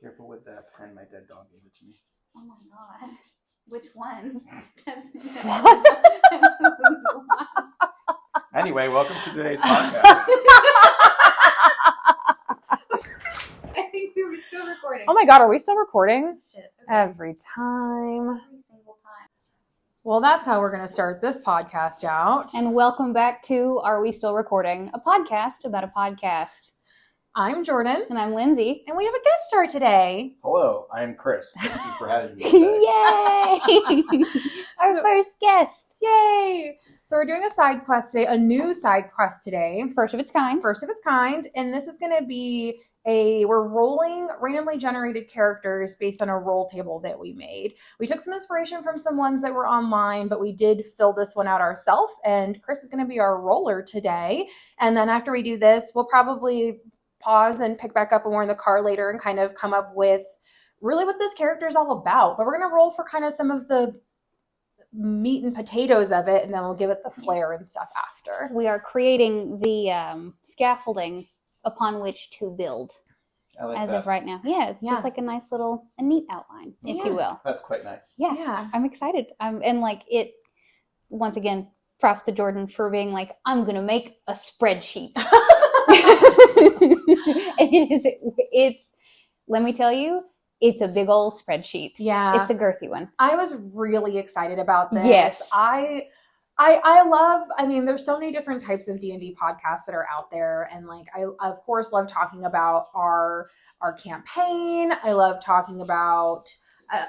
Careful with that pen. My dead dog gave it to me. Oh my god. Which one? Anyway, welcome to today's podcast. I think we were still recording. Oh my god, are we still recording? Shit. Okay. Every time. Every single time. Well, that's how we're going to start this podcast out. And welcome back to Are We Still Recording? A podcast about a podcast. I'm Jordyn. And I'm Lyndsey. And we have a guest star today. Hello, I'm Chris. Thank you for having me today. Yay! Our first guest. Yay! So we're doing a side quest today, a new side quest today. First of its kind. First of its kind. And this is going to be we're rolling randomly generated characters based on a roll table that we made. We took some inspiration from some ones that were online, but we did fill this one out ourselves. And Chris is going to be our roller today. And then after we do this, we'll probably pause and pick back up when we're in the car later and kind of come up with really what this character is all about. But we're going to roll for kind of some of the meat and potatoes of it, and then we'll give it the flair and stuff after. We are creating the scaffolding upon which to build. I like as that. of right now. Yeah, it's just like a neat outline, if you will. That's quite nice. Yeah. I'm excited. And like it, once again, props to Jordyn for being like, I'm going to make a spreadsheet. And it's, let me tell you, it's a big old spreadsheet. Yeah. It's a girthy one. I was really excited about this. Yes. I love, there's so many different types of D&D podcasts that are out there. And like, I of course love talking about our campaign. I love talking about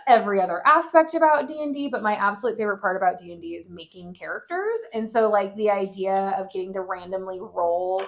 every other aspect about D&D, but my absolute favorite part about D&D is making characters. And so like the idea of getting to randomly roll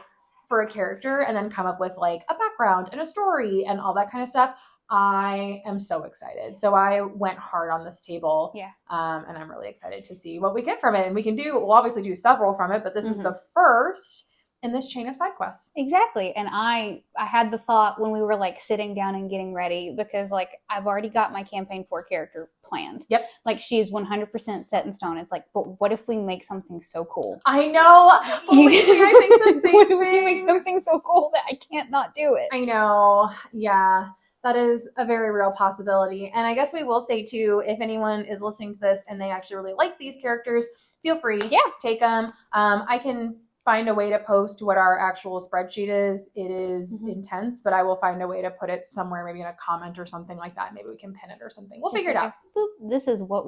for a character and then come up with like a background and a story and all that kind of stuff, I am so excited. So I went hard on this table. Yeah. And I'm really excited to see what we get from it. And we'll obviously do several from it, but this is the first in this chain of side quests. Exactly. And I had the thought when we were like sitting down and getting ready, because like I've already got my campaign 4 character planned. Yep. Like she's 100% set in stone. It's like, but what if we make something so cool? I know. I think the same What if thing. we make something so cool that I can't not do it? I know. Yeah. That is a very real possibility. And I guess we will say too, if anyone is listening to this and they actually really like these characters, feel free. Yeah. Take them. I can find a way to post what our actual spreadsheet is. It is intense, but I will find a way to put it somewhere, maybe in a comment or something like that. Maybe we can pin it or something. We'll figure it out. Boop, this is what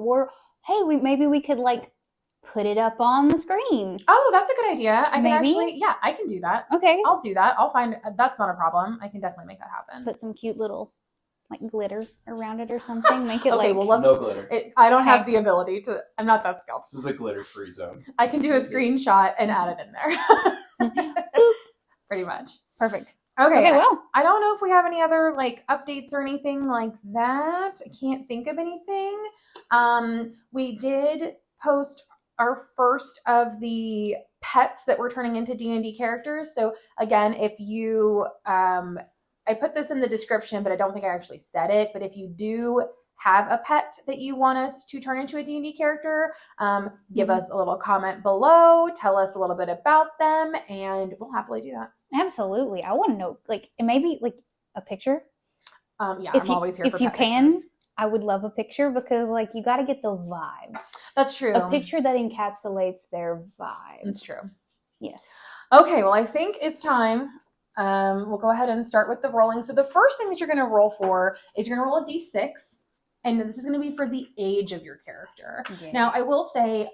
maybe we could like put it up on the screen. Oh, that's a good idea. I Maybe? I can do that. Okay. I'll do that. That's not a problem. I can definitely make that happen. Put some cute little like glitter around it or something. Make it Okay, like well, No glitter. I don't have the ability to. I'm not that skilled. This is a glitter-free zone. I can do a screenshot and add it in there. Pretty much. perfect. Okay, well. I don't know if we have any other like updates or anything like that. I can't think of anything. We did post our first of the pets that we're turning into D&D characters. So again, if you, I put this in the description, but I don't think I actually said it. But if you do have a pet that you want us to turn into a D&D character, give us a little comment below, tell us a little bit about them, and we'll happily do that. Absolutely. I want to know, like, maybe like a picture. Yeah, If I'm you- always here if for you pet can. pictures. I would love a picture because like you got to get the vibe. That's true. A picture that encapsulates their vibe. It's true. Yes. Okay, well, I think it's time. We'll go ahead and start with the rolling. So the first thing that you're going to roll for is you're going to roll a d6, and this is going to be for the age of your character. Yeah. Now, I will say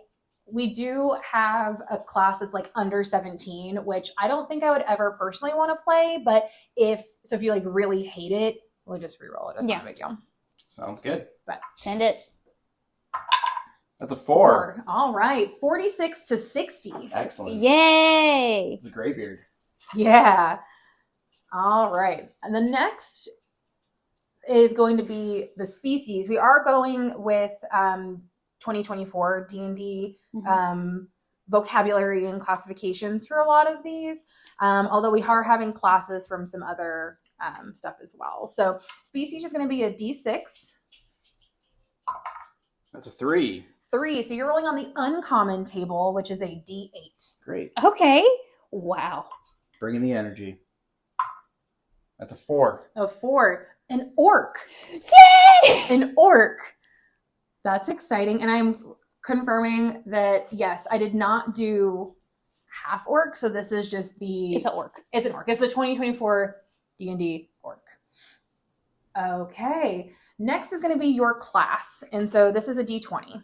we do have a class that's like under 17, which I don't think I would ever personally want to play, but if you like really hate it, we'll just re-roll it. It's not a big deal. Sounds good. But Send it. That's a 4. All right, 46 to 60. Excellent. Yay! It's a graybeard. Yeah. All right. And the next is going to be the species. We are going with 2024 D&D vocabulary and classifications for a lot of these, although we are having classes from some other stuff as well. So species is going to be a D6. That's a 3. 3. So you're rolling on the uncommon table, which is a D8. Great. Okay. Wow. Bring in the energy. That's a 4. A 4. An orc. Yay! An orc. That's exciting. And I'm confirming that, yes, I did not do half orc. So this is just It's an orc. It's an orc. It's the 2024 D&D orc. Okay. Next is going to be your class. And so this is a D20.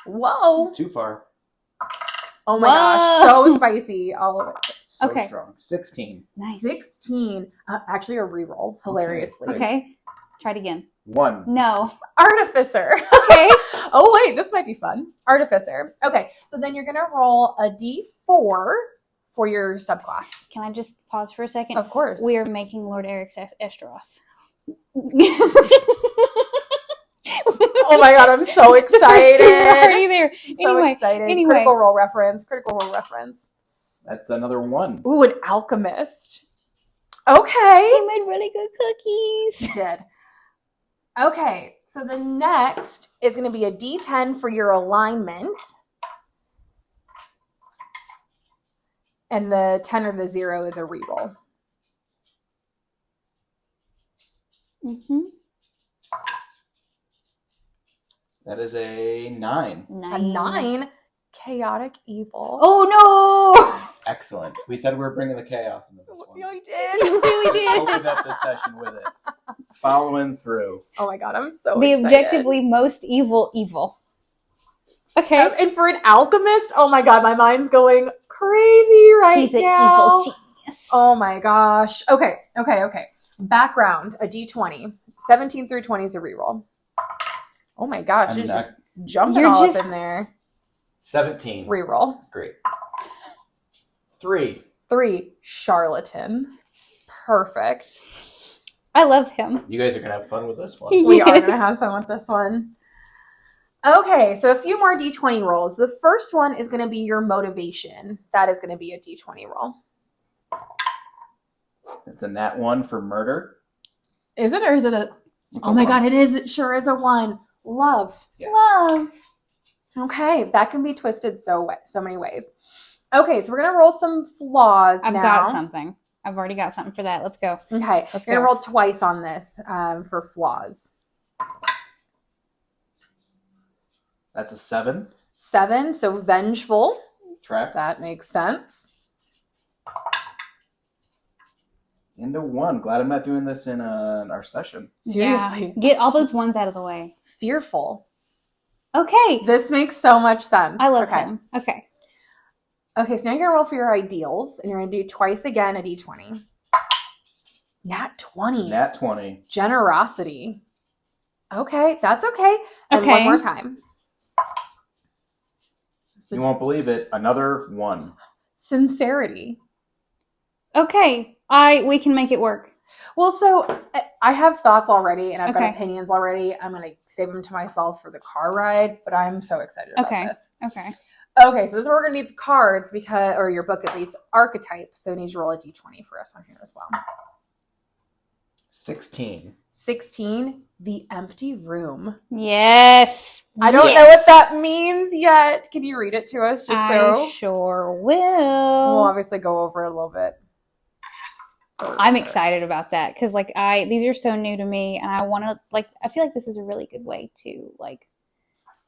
Whoa. Too far. Oh my gosh. So spicy. All of it. So Okay. strong. 16. Nice. 16. Actually a reroll. Hilariously. Okay. Try it again. 1. No. Artificer. Okay. Oh, wait. This might be fun. Artificer. Okay. So then you're going to roll a D4 for your subclass. Can I just pause for a second? Of course. We are making Lord Eric's Estros. Oh my god, I'm so excited. The first two are already there. So excited. Critical Role reference. Critical Role reference. That's another 1. Ooh, an alchemist. Okay. He made really good cookies. He did. Okay, so the next is going to be a D10 for your alignment. And the 10 or the 0 is a reroll. Mm-hmm. That is a 9. A 9. Chaotic evil. Oh no! Excellent. We said we were bringing the chaos into this one. Yeah, we You did. really Opened did. up this session with it. Following through. Oh my god, I'm so The excited. objectively most evil. Okay. And for an alchemist, oh my god, my mind's going crazy right He's an now. evil genius. Oh my gosh. Okay. Background, a D20. 17 through 20 is a reroll. Oh my gosh, I'm you're not- just jumping You're all just- up in there. 17. Reroll. Great. 3. 3, charlatan. Perfect. I love him. You guys are going to have fun with this one. We are Yes. going to have fun with this one. Okay, so a few more D20 rolls. The first one is going to be your motivation. That is going to be a D20 roll. It's a nat 1 for murder. Is it, or is it a... It's Oh a my 1. god, it is. It sure is a 1. Love. Yeah. Love. Okay, that can be twisted so many ways. Okay, so we're going to roll some flaws I've now. got something. I've already got something for that. Let's go. Okay, Let's we're going to go. roll twice on this for flaws. That's a 7. 7, so vengeful. Tracks. That makes sense. Into 1. Glad I'm not doing this in our session. Seriously. Yeah. Get all those ones out of the way. Fearful. Okay. This makes so much sense. I love okay. him. Okay. Okay, so now you're going to roll for your ideals, and you're going to do twice again a D20. Nat 20. Nat 20. Generosity. Okay, that's okay. And Okay. one more time. You won't believe it. Another 1. Sincerity. Okay. We can make it work. Well, so I have thoughts already, and I've got Okay. opinions already. I'm going to save them to myself for the car ride, but I'm so excited about Okay. this. Okay. Okay, so this is where we're going to need the cards, because, or your book at least, archetype. So we need to roll a D20 for us on here as well. 16. 16, the empty room. Yes. I don't know what that means yet. Can you read it to us just I so? sure We'll will. obviously go over it a little bit. I'm excited about that because these are so new to me, and I want to I feel like this is a really good way to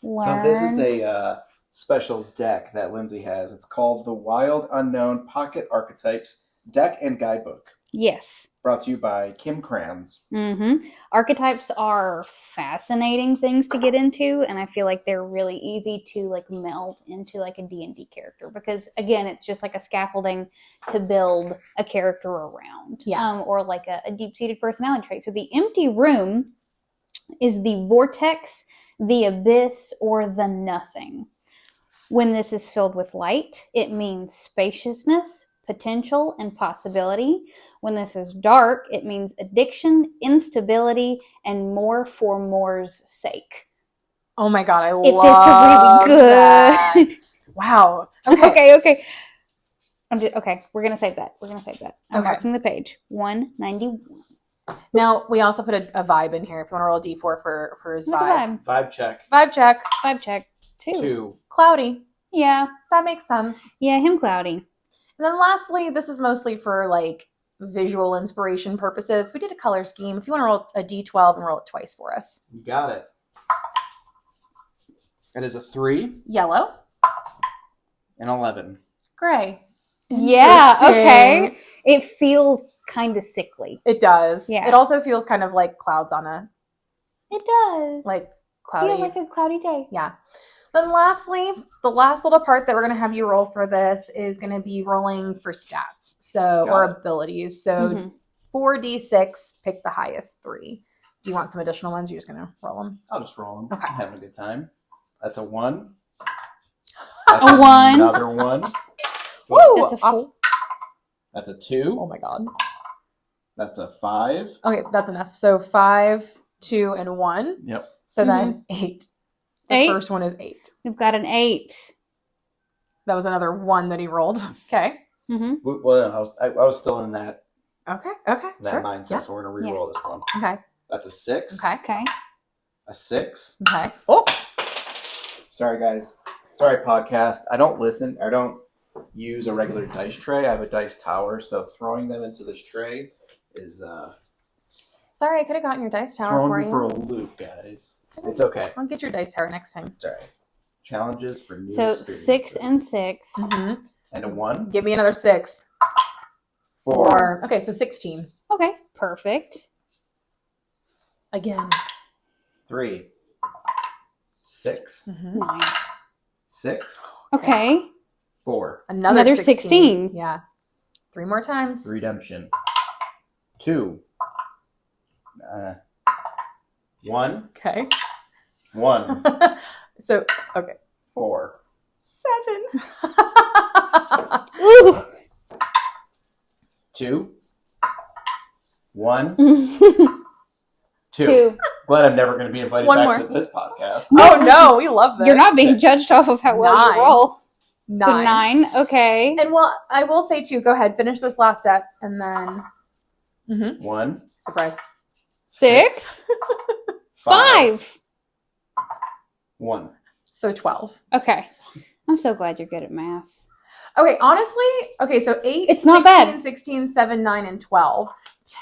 learn. So this is a special deck that Lyndsey has. It's called the Wild Unknown Pocket Archetypes Deck and Guidebook. Yes. Brought to you by Kim Kranz. Mm-hmm. Archetypes are fascinating things to get into, and I feel like they're really easy to meld into a D&D character because again, it's just a scaffolding to build a character around, or a deep-seated personality trait. So the empty room is the vortex, the abyss, or the nothing. When this is filled with light, it means spaciousness, potential, and possibility. When this is dark, it means addiction, instability, and more for more's sake. Oh my god, I If love it's really that. good. Wow. Okay. Okay, we're going to save that. I'm Okay. marking the page. 191. Now, we also put a vibe in here if you want to roll a D4 for his Look vibe. at that. 5 check. Vibe check. 5 check. 2. 2. Cloudy. Yeah. That makes sense. Yeah, him cloudy. And then lastly, this is mostly for visual inspiration purposes, we did a color scheme. If you want to roll a D12 and roll it twice for us. You got it. It is a 3. Yellow. And 11. Gray. Yeah, okay. Interesting. It feels kind of sickly. It does. Yeah. It also feels kind of like clouds on a, It does. like, cloudy. Yeah, like a cloudy day. Yeah. Then lastly, the last little part that we're going to have you roll for this is going to be rolling for stats. So, Got or it. abilities. So 4d6, pick the highest 3. Do you want some additional ones? You're just going to roll them? I'll just roll them. Okay. I'm having a good time. That's a 1. A 1. Another 1. Woo! That's a 4. That's a 2. Oh my god. That's a 5. Okay, that's enough. So 5, 2, and 1. Yep. So then 8. The 8? first one is 8. We've got an 8. That was another 1 that he rolled. Okay. Mm-hmm. Well, I was still in that Okay. Sure. mindset, Yeah. so we're going to re-roll this one. Okay. That's a 6. Okay. Okay. A 6. Okay. Oh. Sorry, guys. Sorry, podcast. I don't use a regular dice tray. I have a dice tower, so throwing them into this tray is Sorry, I could have gotten your dice tower throwing for you you. for a loop, guys. It's okay. I'll get your dice tower next time. It's all right. Challenges for new So experiences. 6 and 6. Mm-hmm. And a 1. Give me another 6. 4. Okay, so 16. Okay, perfect. Again. 3. 6. Mm-hmm. 9. 6. Okay. 4. Another 16. Yeah. 3 more times. Redemption. 2. 1. Okay. 1. So, okay. 4. 7. Ooh. 2. 1. 2. 2. Glad I'm never going to be invited One back more. to this podcast. Oh no, we love this. You're not being 6. judged off of how well 9. you roll. 9. So 9. Okay. And well, I will say too, go ahead, finish this last step, and then 1. surprise. 6. 5. 1. So 12. Okay. I'm so glad you're good at math. Okay, honestly, so 8, It's not 16, bad. 16, 7, 9, and 12.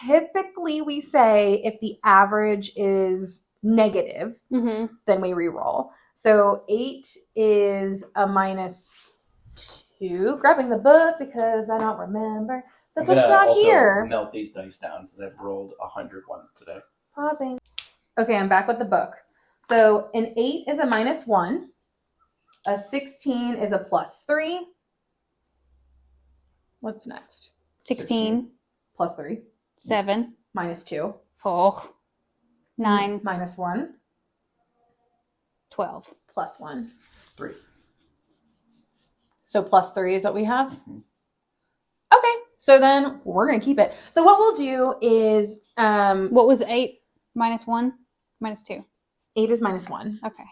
Typically, we say if the average is negative, Mm-hmm. then we re-roll. So 8 is a -2. Grabbing the book because I don't remember. The book's gonna not also here. melt these dice down since I've rolled 100 ones today. Pausing. Okay, I'm back with the book. So an 8 is a -1. A 16 is a +3. What's next? 16. +3. 7. -2. Oh. 9. -1. 12. +1. 3. So +3 is what we have? Mhm. Okay. So then we're going to keep it. So what we'll do is What was 8 minus 1? Minus 2. 8 is -1. Okay.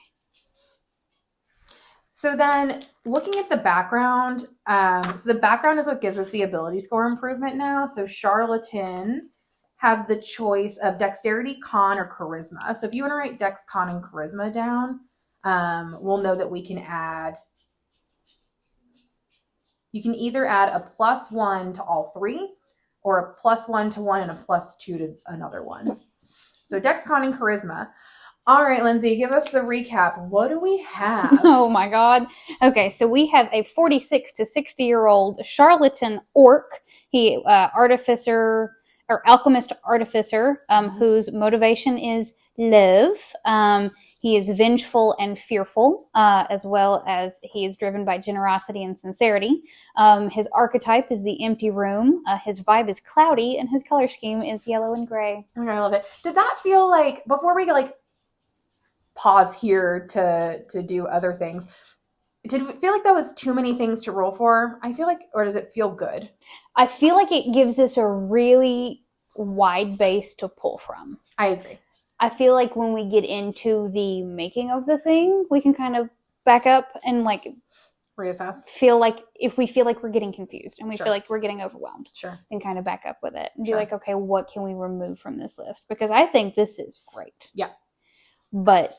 So then looking at the background, so the background is what gives us the ability score improvement now. So Charlatan have the choice of dexterity, con, or charisma. So if you want to write dex, con, and charisma down, we'll know that we can add, you can either add a +1 to all 3 or a +1 to 1 and a +2 to another one. So dex, con, and charisma. All right, Lyndsey, give us the recap. What do we have? Oh my God. Okay, so we have a 46 to 60-year-old charlatan orc. He artificer or alchemist artificer whose motivation is love. He is vengeful and fearful, as well as he is driven by generosity and sincerity. His archetype is the empty room. His vibe is cloudy, and his color scheme is yellow and gray. Oh my God, I love it. Did that feel like, before we pause here to do other things, did it feel like that was too many things to roll for? I feel like, or does it feel good? I feel like it gives us a really wide base to pull from. I agree. I feel like when we get into the making of the thing, we can kind of back up and Reassess. feel like if we feel like we're getting confused and we Sure. feel like we're getting overwhelmed, Sure. then kind of back up with it and Sure. be like, okay, what can we remove from this list? Because I think this is great. Yeah. But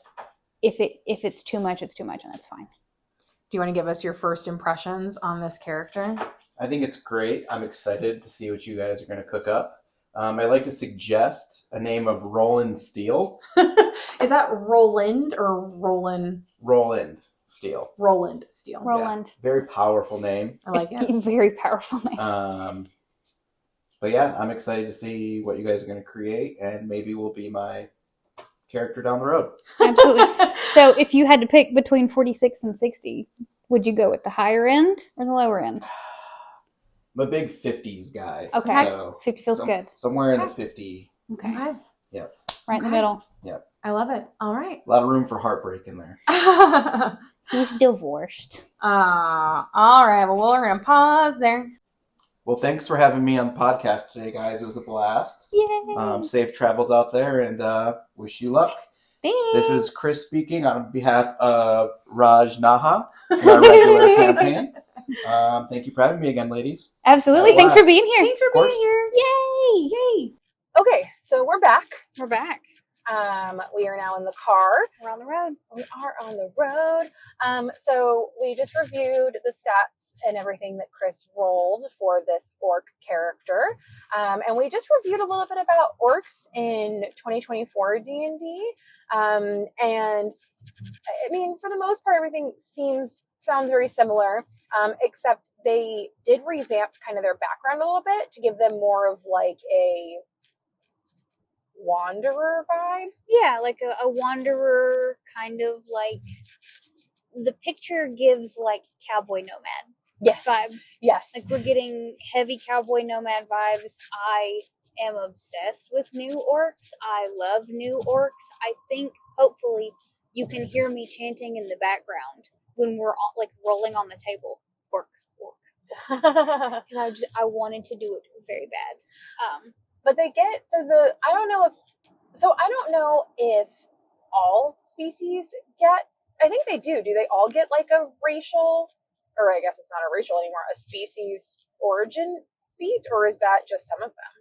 if it's too much, it's too much, and that's fine. Do you want to give us your first impressions on this character? I think it's great. I'm excited to see what you guys are going to cook up. I'd like to suggest a name of Roland Stihl. Is that Roland or Roland? Roland Stihl. Roland Stihl. Roland. Yeah, very powerful name. I like it. Very powerful name. But yeah, I'm excited to see what you guys are going to create, and maybe will be my character down the road. Absolutely. So if you had to pick between 46 and 60, would you go with the higher end or the lower end? I'm a big 50s guy. Okay. So 50 feels good. Somewhere in the 50. Okay. Yep. Right in the middle. Yep. I love it. All right. A lot of room for heartbreak in there. He's divorced. All right. Well, we're going to pause there. Well, thanks for having me on the podcast today, guys. It was a blast. Yay! Safe travels out there, and wish you luck. Thanks. This is Chris speaking on behalf of Raj Naha, our regular campaign. Thank you for having me again, ladies. Absolutely. Thanks for being here. Thanks for being here. Yay! Yay. Okay, so we're back. We're back. We are now in the car. We're on the road. We are on the road. So we just reviewed the stats and everything that Chris rolled for this orc character. And we just reviewed a little bit about orcs in 2024 D&D. And I mean, for the most part, everything sounds very similar, except they did revamp kind of their background a little bit to give them more of like a wanderer vibe. Yeah, like a wanderer, kind of like the picture gives like cowboy nomad vibe. Yes. Like we're getting heavy cowboy nomad vibes. I am obsessed with new orcs. I love new orcs. I think hopefully you can hear me chanting in the background when we're all, like rolling on the table. Orc. Because I wanted to do it very bad. But they get I don't know if all species get. I think they do. Do they all get like a racial, or I guess it's not a racial anymore, a species origin feat, or is that just some of them?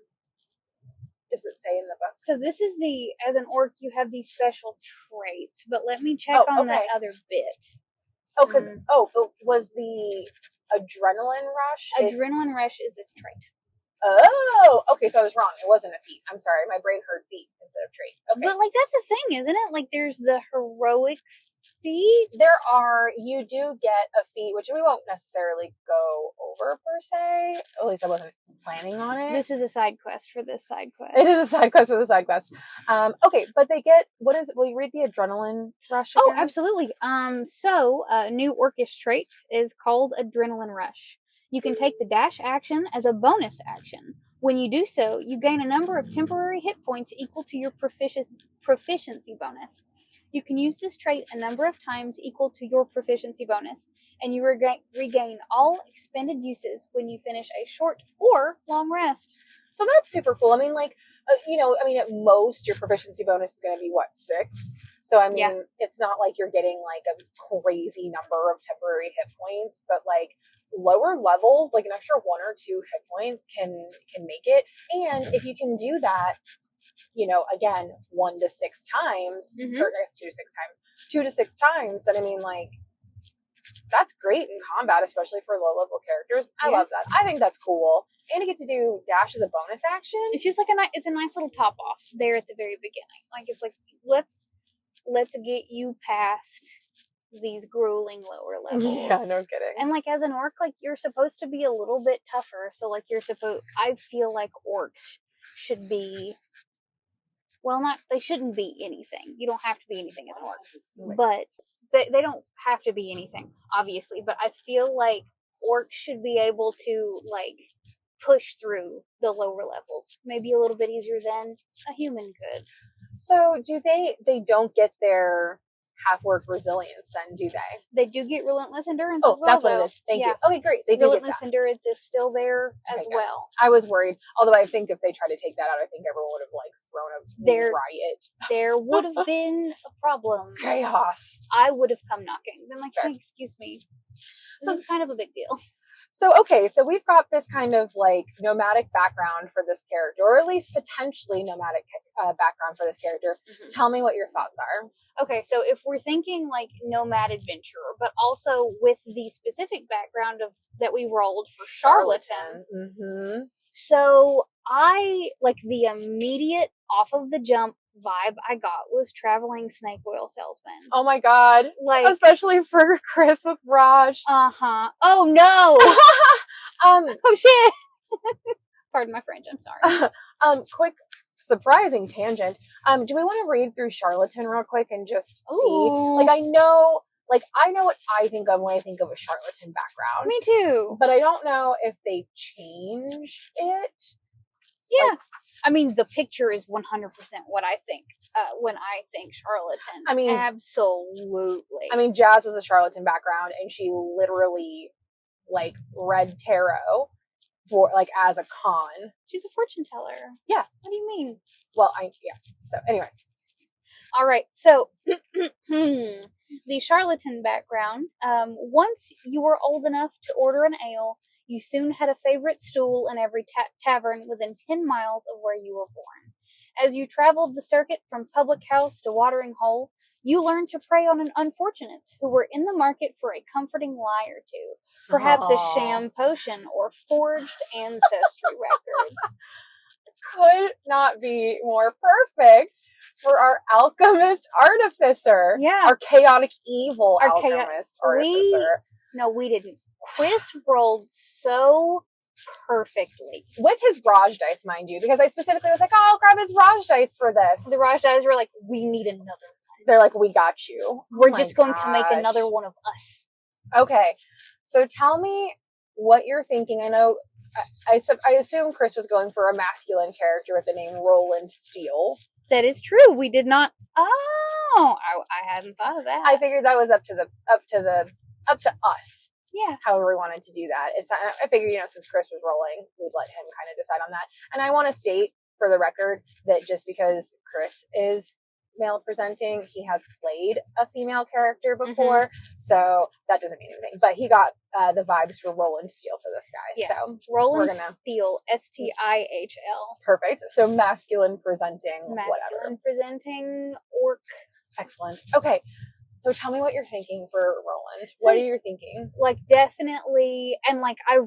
Does it say in the book? So this is as an orc, you have these special traits, but let me check on that other bit. Was the adrenaline rush? Adrenaline rush is a trait. Oh, okay. So I was wrong. It wasn't a feat. I'm sorry. My brain heard feat instead of trait. Okay. But like that's a thing, isn't it? Like there's the heroic feat. You do get a feat, which we won't necessarily go over per se. At least I wasn't planning on it. This is a side quest for this side quest. It is a side quest for the side quest. Okay, but they get will you read the adrenaline rush again? Oh, absolutely. So new orcish trait is called adrenaline rush. You can take the dash action as a bonus action. When you do so, you gain a number of temporary hit points equal to your proficiency bonus. You can use this trait a number of times equal to your proficiency bonus, and you regain all expended uses when you finish a short or long rest. So that's super cool. I mean, like, at most your proficiency bonus is going to be 6. So I mean, It's not like you're getting like a crazy number of temporary hit points, but like lower levels, like an extra 1 or 2 hit points can make it. And if you can do that, again, 1 to 6 times, or I guess 2 to 6 times, 2 to 6 times, then I mean, like, that's great in combat, especially for low level characters. I love that. I think that's cool. And to get to do dash as a bonus action. It's just like it's a nice little top off there at the very beginning. Like it's like let's get you past these grueling lower levels. Yeah, no kidding. And like as an orc, like you're supposed to be a little bit tougher. So like I feel like orcs should be. Well, they shouldn't be anything. You don't have to be anything as an orc. But they don't have to be anything, obviously. But I feel like orcs should be able to, like, push through the lower levels. Maybe a little bit easier than a human could. So do they don't get their half-orc resilience then, do they? They do get relentless endurance as well. Oh, that's what it is. Thank you. Okay, great. They do relentless get that. Endurance is still there as well. I was worried. Although I think if they tried to take that out, I think everyone would have like thrown a riot. There would have been a problem. Chaos. I would have come knocking. Been like, hey, excuse me. This is kind of a big deal. So, okay, so we've got this kind of like nomadic background for this character, or at least potentially nomadic background for this character. Mhm. Tell me what your thoughts are. Okay, so if we're thinking like nomad adventurer, but also with the specific background of that we rolled for Charlatan. Mm-hmm. So I like the immediate off of the jump vibe I got was traveling snake oil salesman. Oh my god. Like, especially for Chris with Raj. Oh no. Oh shit. Pardon my French, I'm sorry. Quick surprising tangent. Do we want to read through Charlatan real quick and just see? Like I know what I think of when I think of a Charlatan background. Me too. But I don't know if they changed it. Yeah. Like, I mean, the picture is 100% what I think when I think Charlatan. I mean, absolutely. I mean, Jazz was a Charlatan background, and she literally, like, read tarot for, like, as a con. She's a fortune teller. Yeah. What do you mean? Well, yeah. So, anyway. All right. So, the Charlatan background. Once you were old enough to order an ale, you soon had a favorite stool in every tavern within 10 miles of where you were born. As you traveled the circuit from public house to watering hole, you learned to prey on unfortunates who were in the market for a comforting lie or two, perhaps a sham potion or forged ancestry records. Could not be more perfect for our alchemist artificer. Yeah. Our chaotic evil alchemist artificer. No, we didn't. Chris rolled so perfectly. With his Raj dice, mind you, because I specifically was like, oh, I'll grab his Raj dice for this. The Raj dice were like, we need another one. They're like, we got you. We're just going to make another one of us. Okay. So tell me what you're thinking. I know, I assume Chris was going for a masculine character with the name Roland Stihl. That is true. We did not. Oh, I hadn't thought of that. I figured that was up to us. Yeah. However we wanted to do that. I figured, since Chris was rolling, we'd let him kind of decide on that. And I want to state for the record that just because Chris is male presenting, he has played a female character before, so that doesn't mean anything. But he got the vibes for Roland Stihl for this guy. Yeah. So Roland Stihl, Stihl. Perfect. So masculine presenting, whatever. Masculine presenting orc. Excellent. Okay. So tell me what you're thinking for Roland. What are you thinking? Like, definitely, and like, I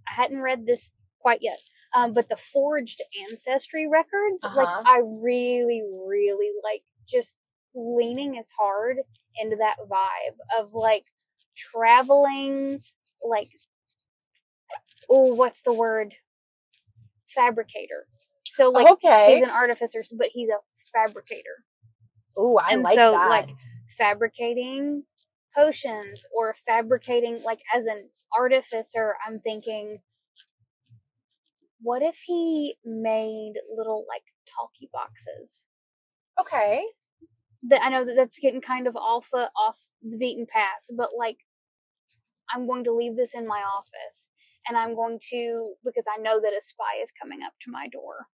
hadn't read this quite yet, but the forged ancestry records, like, I really, really like just leaning as hard into that vibe of like traveling, like, what's the word? Fabricator. So like, he's an artificer, but he's a fabricator. Ooh, I like that. Like fabricating potions or fabricating, like as an artificer, I'm thinking, what if he made little like talkie boxes? Okay. I know that's getting kind of off the beaten path, but like, I'm going to leave this in my office, and I'm going to, because I know that a spy is coming up to my door.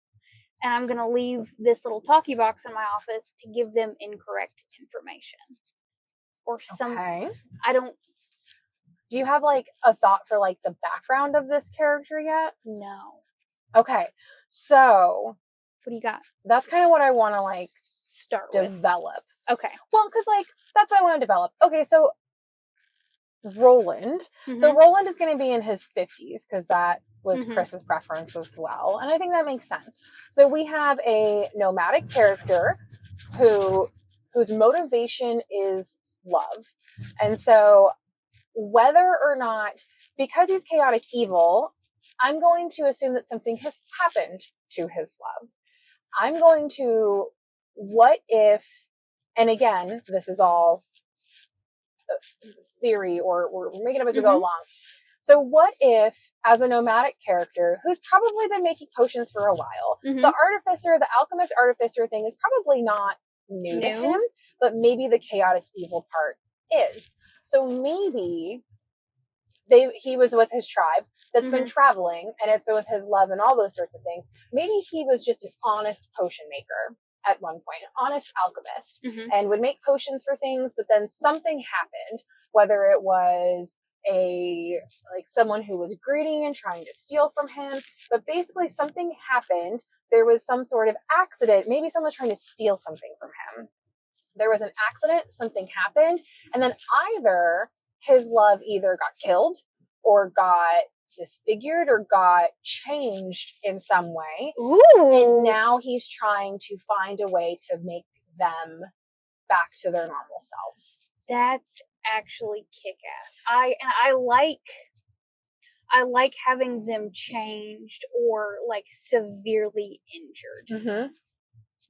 And I'm going to leave this little talkie box in my office to give them incorrect information. Or some... Okay. Do you have, like, a thought for, like, the background of this character yet? No. Okay. So... What do you got? That's kind of what I want to, like, develop. Okay. Well, because, like, that's what I want to develop. Okay, so... Roland. Mm-hmm. So Roland is going to be in his 50s, because that was Chris's preference as well. And I think that makes sense. So we have a nomadic character whose motivation is love. And so whether or not, because he's chaotic evil, I'm going to assume that something has happened to his love. I'm going to, what if, and again, this is all theory, or we're making up as we go along. So what if, as a nomadic character who's probably been making potions for a while, the artificer, the alchemist artificer thing is probably not new to him, but maybe the chaotic evil part is. So maybe he was with his tribe that's been traveling, and it's been with his love and all those sorts of things. Maybe he was just an honest potion maker at one point, an honest alchemist, and would make potions for things, but then something happened, whether it was someone who was greeting and trying to steal from him. But basically something happened. There was some sort of accident. Maybe someone was trying to steal something from him. There was an accident, something happened, and then either his love either got killed or got disfigured or got changed in some way. Ooh. And now he's trying to find a way to make them back to their normal selves. That's actually kick-ass. I like having them changed or like severely injured. Mm-hmm.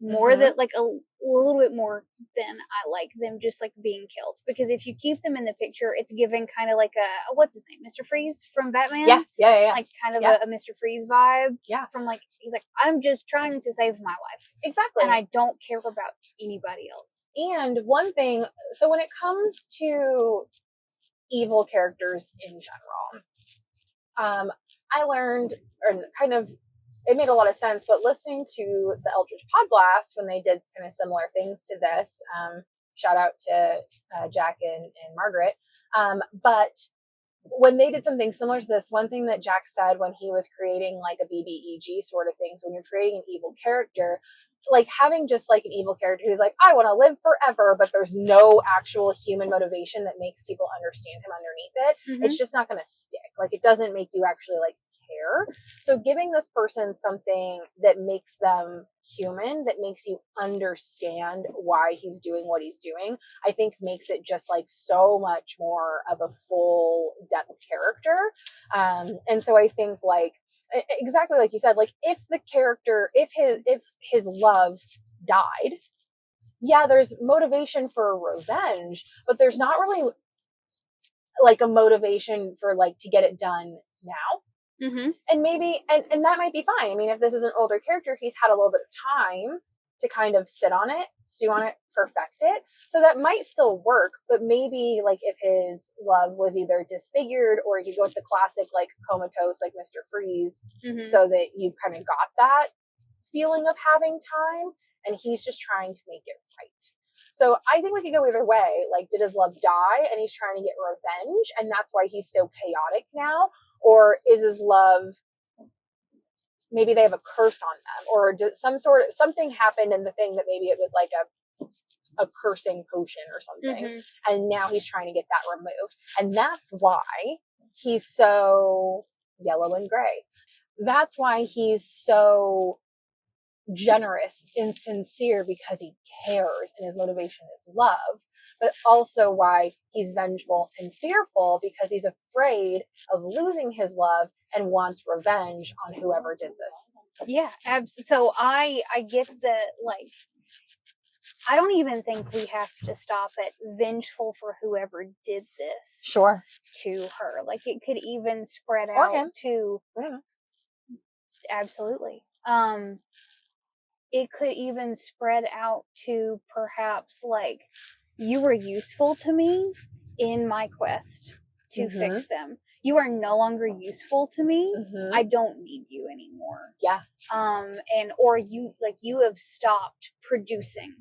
More than like a little bit more than I like them just like being killed, because if you keep them in the picture, it's giving kind of like a what's his name, Mr. Freeze from Batman. Yeah. Like kind of a Mr. Freeze vibe. Yeah. From like he's like, I'm just trying to save my life. Exactly. And I don't care about anybody else. And one thing, so when it comes to evil characters in general, I learned, or kind of, it made a lot of sense, but listening to the Eldritch Pod Blast when they did kind of similar things to this, shout out to Jack and Margaret, but when they did something similar to this, one thing that Jack said when he was creating like a BBEG sort of thing, so when you're creating an evil character, like having just like an evil character who's like, I want to live forever, but there's no actual human motivation that makes people understand him underneath it, it's just not going to stick. Like it doesn't make you actually like care. So giving this person something that makes them human, that makes you understand why he's doing what he's doing, I think makes it just like so much more of a full depth character. And so I think like exactly like you said, like if the character, if his love died, yeah, there's motivation for revenge, but there's not really like a motivation for like to get it done now. And maybe, and that might be fine. I mean, if this is an older character, he's had a little bit of time to kind of sit on it, stew on it, perfect it. So that might still work, but maybe like if his love was either disfigured or you go with the classic like comatose, like Mr. Freeze, so that you've kind of got that feeling of having time, and he's just trying to make it right. So I think we could go either way. Like, did his love die and he's trying to get revenge, and that's why he's so chaotic now? Or is his love, maybe they have a curse on them, or something happened in the thing that maybe it was like a cursing potion or something, and now he's trying to get that removed. And that's why he's so yellow and gray. That's why he's so generous and sincere, because he cares and his motivation is love. But also why he's vengeful and fearful, because he's afraid of losing his love and wants revenge on whoever did this. Yeah, so I get that, like, I don't even think we have to stop at vengeful for whoever did this. Sure. To her. Like, it could even spread out to... Yeah. Absolutely. It could even spread out to perhaps, like, you were useful to me in my quest to fix them. You are no longer useful to me. I don't need you anymore. Yeah. Or you have stopped producing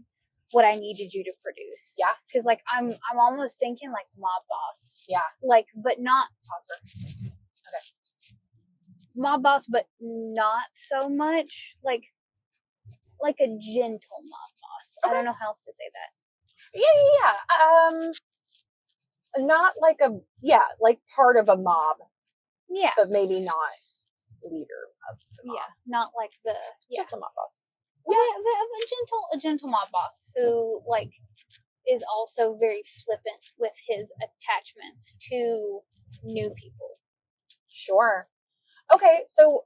what I needed you to produce. Yeah. Because like I'm almost thinking like mob boss. Yeah. Like, but not Okay. mob boss, but not so much like a gentle mob boss. Okay. I don't know how else to say that. Yeah. Not like like part of a mob. Yeah. But maybe not leader of the mob. Yeah. Not like the gentle mob boss. Yeah, a gentle mob boss who like is also very flippant with his attachments to new people. Sure. Okay, so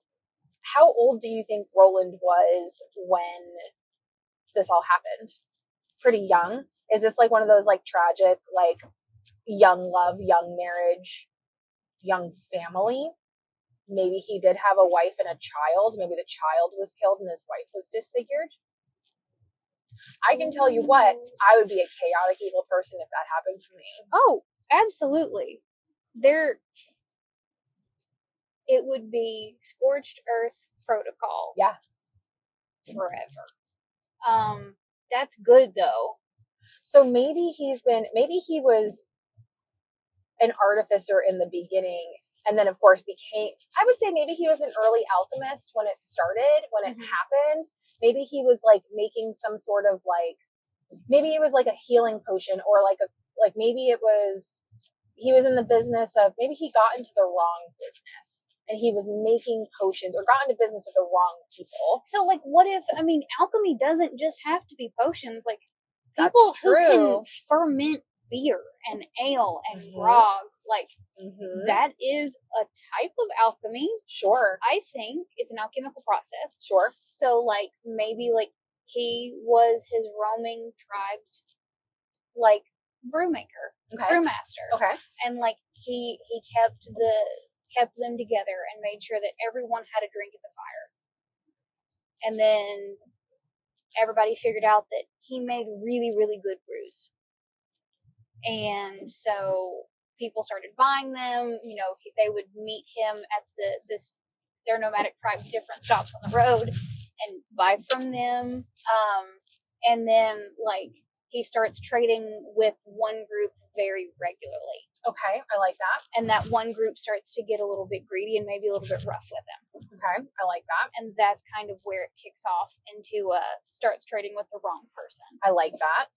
how old do you think Roland was when this all happened? Pretty young? Is this like one of those like tragic, like young love, young marriage, young family? Maybe he did have a wife and a child. Maybe the child was killed and his wife was disfigured. I can tell you what, I would be a chaotic evil person if that happened to me. Oh, absolutely. It would be scorched earth protocol. Yeah. Forever. That's good though. So maybe he was an artificer in the beginning, and then of course became, I would say maybe he was an early alchemist when it started, when it happened. Maybe he was like making some sort of like, maybe it was like a healing potion, or like maybe it was, he was in the business of, maybe he got into the wrong business and he was making potions, or got into business with the wrong people. So like, what if, I mean, alchemy doesn't just have to be potions. Like, people who can ferment beer and ale and grog, like, that is a type of alchemy. Sure. I think it's an alchemical process. Sure. So like, maybe like he was his roaming tribes, like, brewmaker, brewmaster. Okay. And like, he kept them together and made sure that everyone had a drink at the fire. And then everybody figured out that he made really, really good brews. And so people started buying them. You know, they would meet him at their nomadic tribe's different stops on the road and buy from them. And then like, he starts trading with one group very regularly. Okay, I like that. And that one group starts to get a little bit greedy and maybe a little bit rough with him. Okay, I like that. And that's kind of where it kicks off into starts trading with the wrong person. I like that.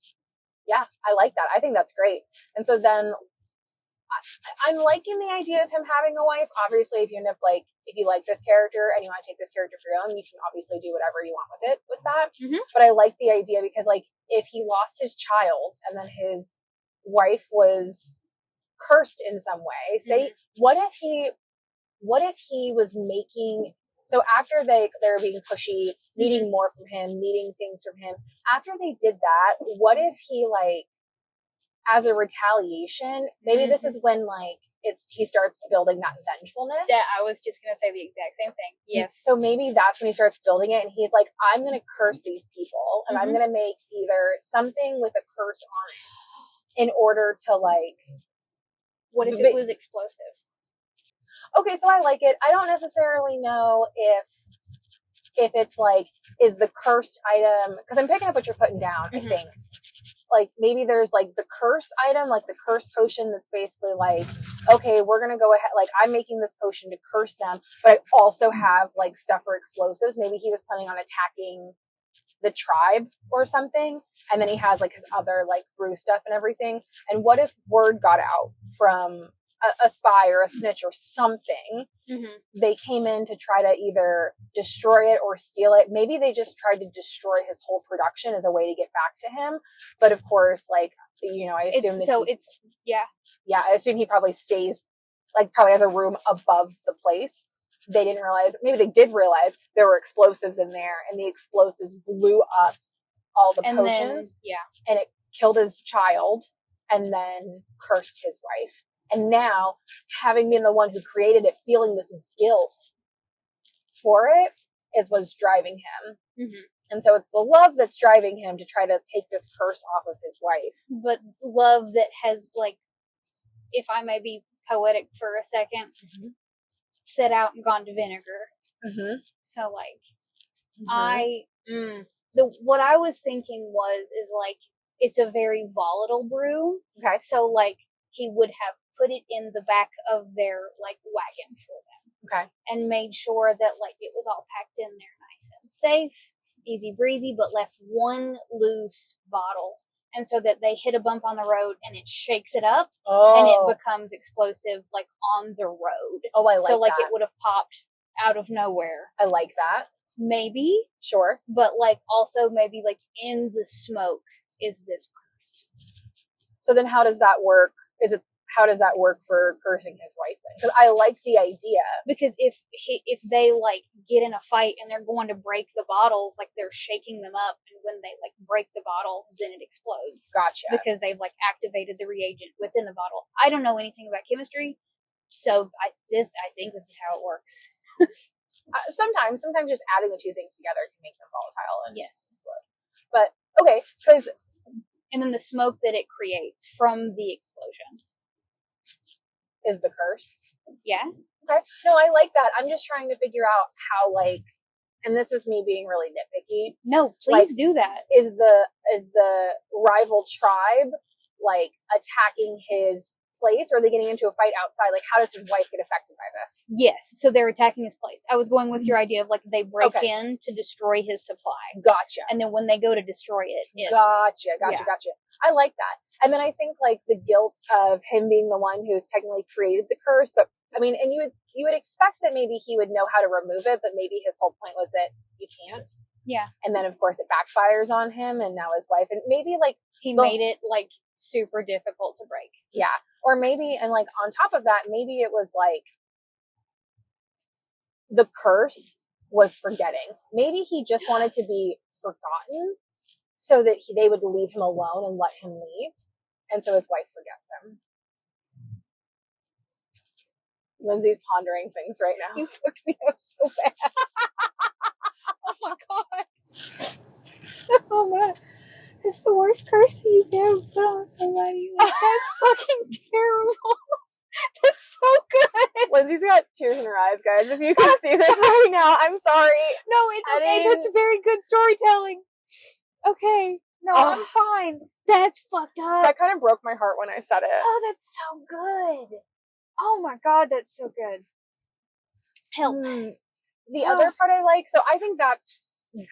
Yeah, I like that. I think that's great. And so then I'm liking the idea of him having a wife. Obviously, if you end up like, if you like this character and you want to take this character for your own, you can obviously do whatever you want with that. But I like the idea because like, if he lost his child and then his wife was cursed in some way, say, what if he was making, so after they were being pushy, needing more from him, needing things from him, after they did that, what if he like, as a retaliation, maybe this is when like he starts building that vengefulness. Yeah, I was just gonna say the exact same thing. Yes. So maybe that's when he starts building it, and he's like, I'm gonna curse these people, and I'm gonna make either something with a curse on it in order to like. What if it was explosive? Okay, so I like it. I don't necessarily know if it's like, is the cursed item, because I'm picking up what you're putting down, I think. Like, maybe there's like the curse item, like the curse potion that's basically like, okay, we're going to go ahead, like, I'm making this potion to curse them, but I also have like stuff for explosives. Maybe he was planning on attacking the tribe or something, and then he has like his other like brew stuff and everything. And what if word got out from a spy or a snitch or something? They came in to try to either destroy it or steal it. Maybe they just tried to destroy his whole production as a way to get back to him. But of course, like, you know, I assume I assume he probably stays, like, probably has a room above the place. They didn't realize, maybe they did realize there were explosives in there, and the explosives blew up all the potions. And it killed his child and then cursed his wife. And now, having been the one who created it, feeling this guilt for it is what's driving him. And so it's the love that's driving him to try to take this curse off of his wife. But love that has, like, if I may be poetic for a second, set out and gone to vinegar. So, like, what I was thinking is like, it's a very volatile brew. Okay. So, like, he would have put it in the back of their, like, wagon for them. Okay. And made sure that, like, it was all packed in there nice and safe, easy breezy, but left one loose bottle. And so that they hit a bump on the road and it shakes it up and it becomes explosive, like, on the road. Oh, I like that. So, like, it would have popped out of nowhere. I like that. Maybe. Sure. But, like, also maybe, like, in the smoke is this curse. So then how does that work? How does that work for cursing his wife then? Because I like the idea. Because if they, like, get in a fight and they're going to break the bottles, like, they're shaking them up, and when they, like, break the bottle, then it explodes. Gotcha. Because they've, like, activated the reagent within the bottle. I don't know anything about chemistry, so I think this is how it works. Sometimes just adding the two things together can make them volatile and explode. But okay, because and then the smoke that it creates from the explosion is the curse. Yeah. Okay. No, I like that. I'm just trying to figure out how, like, and this is me being really nitpicky. No, please do that. Is the rival tribe, like, attacking his place, or are they getting into a fight outside? Like, how does his wife get affected by this? Yes, so they're attacking his place. I was going with your idea of like they break Okay. in to destroy his supply, Gotcha. and then when they go to destroy it, Gotcha. Yeah. I like that. And then I think like the guilt of him being the one who's technically created the curse, but I mean, and you would expect that maybe he would know how to remove it, but maybe his whole point was that you can't. Yeah. And then of course it backfires on him and now his wife, and maybe like he made it like super difficult to break. Yeah. Or maybe, and like on top of that, maybe it was like the curse was forgetting. Maybe he just wanted to be forgotten so that they would leave him alone and let him leave. And so his wife forgets him. Lyndsey's pondering things right now. You fucked me up so bad. Oh my god. Oh my. It's the worst curse that you've ever put on somebody. Like, that's fucking terrible. That's so good. Lyndsey's got tears in her eyes, guys. If you can see this right now, I'm sorry. No, it's okay. That's very good storytelling. Okay. No, I'm fine. That's fucked up. That kind of broke my heart when I said it. Oh, that's so good. Oh my god, that's so good. Help. The other part I like, so I think that's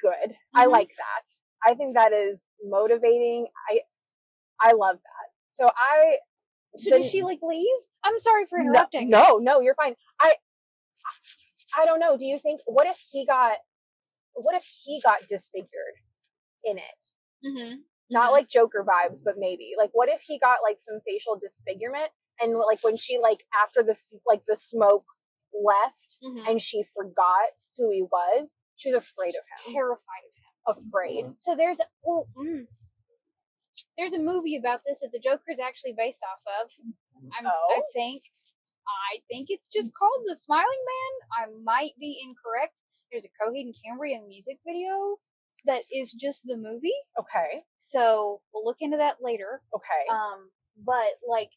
good. I like that. I think that is motivating. I love that. So did she like leave? I'm sorry for interrupting. No, you're fine. I don't know. Do you think, what if he got disfigured in it? Mm-hmm. Not like Joker vibes, but maybe like, what if he got like some facial disfigurement, and like when she like after the smoke left and she forgot who he was, she was afraid of him, terrified of him, afraid. So there's a movie about this that the Joker is actually based off of. I think it's just called The Smiling Man. I might be incorrect. There's a Coheed and Cambria music video that is just the movie. Okay. So we'll look into that later. Okay. But like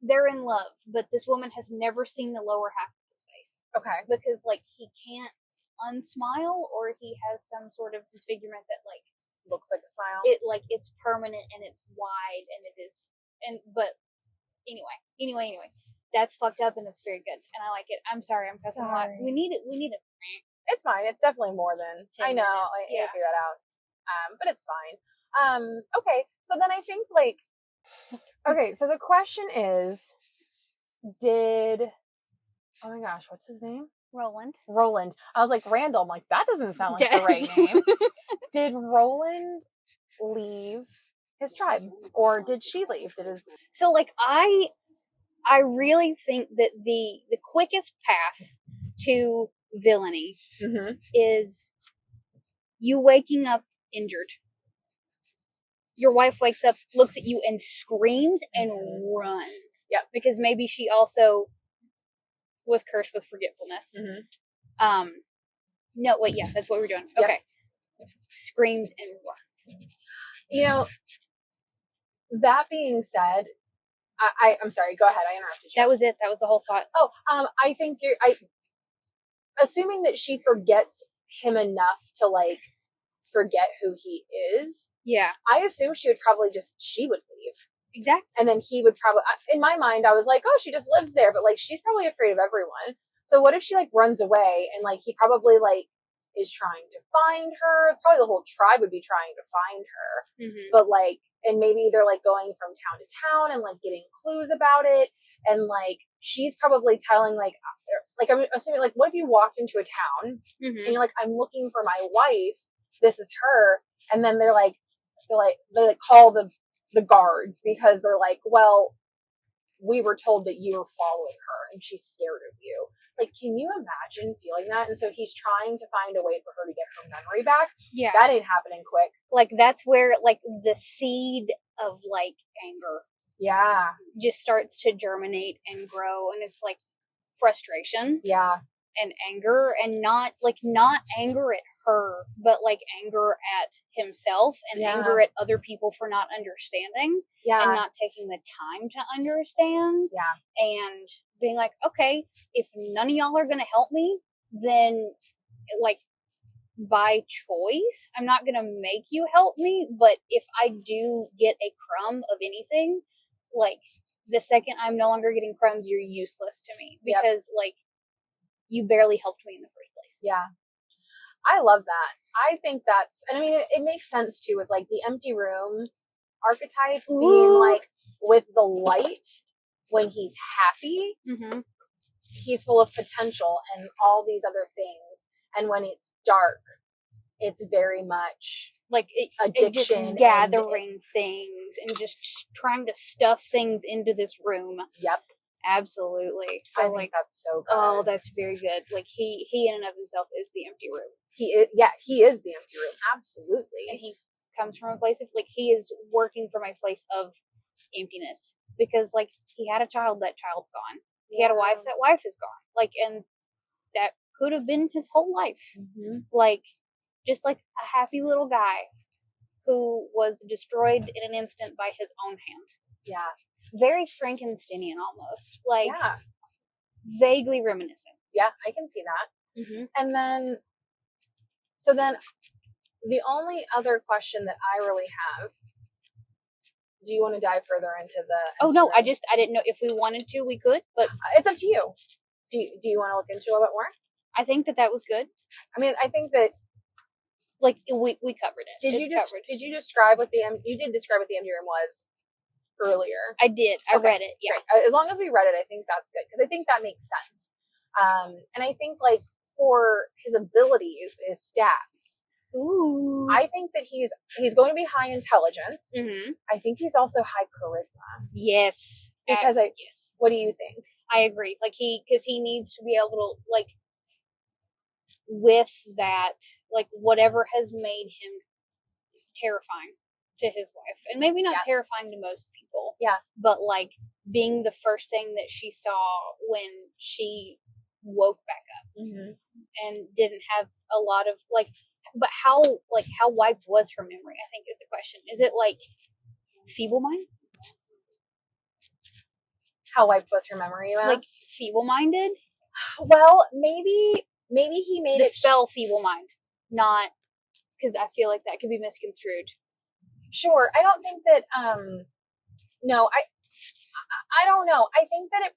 they're in love, but this woman has never seen the lower half of his face. Okay. Because like he can't unsmile, or he has some sort of disfigurement that like looks like a smile. It like it's permanent and it's wide and it is, but anyway, that's fucked up and it's very good and I like it. I'm sorry, I'm cussing a lot. We need it. It's fine. It's definitely more than 10 I know. I figure that out. But it's fine. Okay. So then I think like, okay. So the question is, oh my gosh, what's his name? Roland. I was like, Randall. I'm like, that doesn't sound like the right name. Did Roland leave his tribe, or did she leave? So like I really think that the quickest path to villainy is you waking up injured. Your wife wakes up, looks at you, and screams and runs. Yep. Because maybe she also was cursed with forgetfulness. No, wait, yeah, that's what we're doing. Yep. Okay. Screams and runs. You know, that being said, I'm sorry, go ahead, I interrupted you. That was it. That was the whole thought. Oh, I think assuming that she forgets him enough to like forget who he is. Yeah. I assume she would leave. Exactly. And then he would probably, in my mind, I was like, oh, she just lives there, but like, she's probably afraid of everyone. So what if she like runs away and like, he probably like is trying to find her. Probably the whole tribe would be trying to find her. But like, and maybe they're like going from town to town and like getting clues about it. And like, she's probably telling like I'm assuming like, what if you walked into a town and you're like, I'm looking for my wife. This is her. And then they call the guards because they're like, well, we were told that you were following her and she's scared of you. Like, can you imagine feeling that? And so he's trying to find a way for her to get her memory back. Yeah. That ain't happening quick. Like, that's where, like, the seed of, like, anger. Yeah. Just starts to germinate and grow. And it's, like, frustration. Yeah. And anger. And not anger at her, but, like, anger at himself. And anger at other people for not understanding. Yeah. And not taking the time to understand. Yeah. And being like, okay, if none of y'all are going to help me, then, like, by choice, I'm not going to make you help me, but if I do get a crumb of anything, like, the second I'm no longer getting crumbs, you're useless to me because, like, you barely helped me in the first place. Yeah. I love that. I think that's, and I mean, it makes sense too with like the empty room archetype being like with the light when he's happy, he's full of potential and all these other things. And when it's dark, it's very much like addiction, just gathering things and just trying to stuff things into this room. Yep. Absolutely. So I think that's so good. Oh, that's very good. Like he in and of himself is the empty room. He is the empty room. Absolutely. And he comes from a place of like he is working from a place of emptiness because like he had a child, that child's gone. He had a wife, that wife is gone. Like, and that could have been his whole life. Like, just like a happy little guy who was destroyed in an instant by his own hand. Yeah. Very Frankensteinian almost. Like, vaguely reminiscent. Yeah, I can see that. And then, so then the only other question that I really have, do you want to dive further into the... Oh, no, I didn't know if we wanted to, we could, but... It's up to you. Do you want to look into it a bit more? I think that was good. I mean, I think that... Like, we covered it. Did you describe what you did describe what the empty room was earlier? I did. I read it, yeah. Great. As long as we read it, I think that's good, because I think that makes sense. And I think, like, for his abilities, his stats... Ooh. I think that he's going to be high intelligence. I think he's also high charisma. Yes. Because yes. What do you think? I agree. Like because he needs to be able to, like, with that, like, whatever has made him terrifying to his wife, and maybe not terrifying to most people. Yeah. But like being the first thing that she saw when she woke back up and didn't have a lot of like. But how wiped was her memory, I think is the question. Is it like feeble mind? How wiped was her memory, you asked? Like feeble minded? Well, maybe he made the spell feeble mind. Not because I feel like that could be misconstrued. Sure. I don't think that no, I don't know. I think that it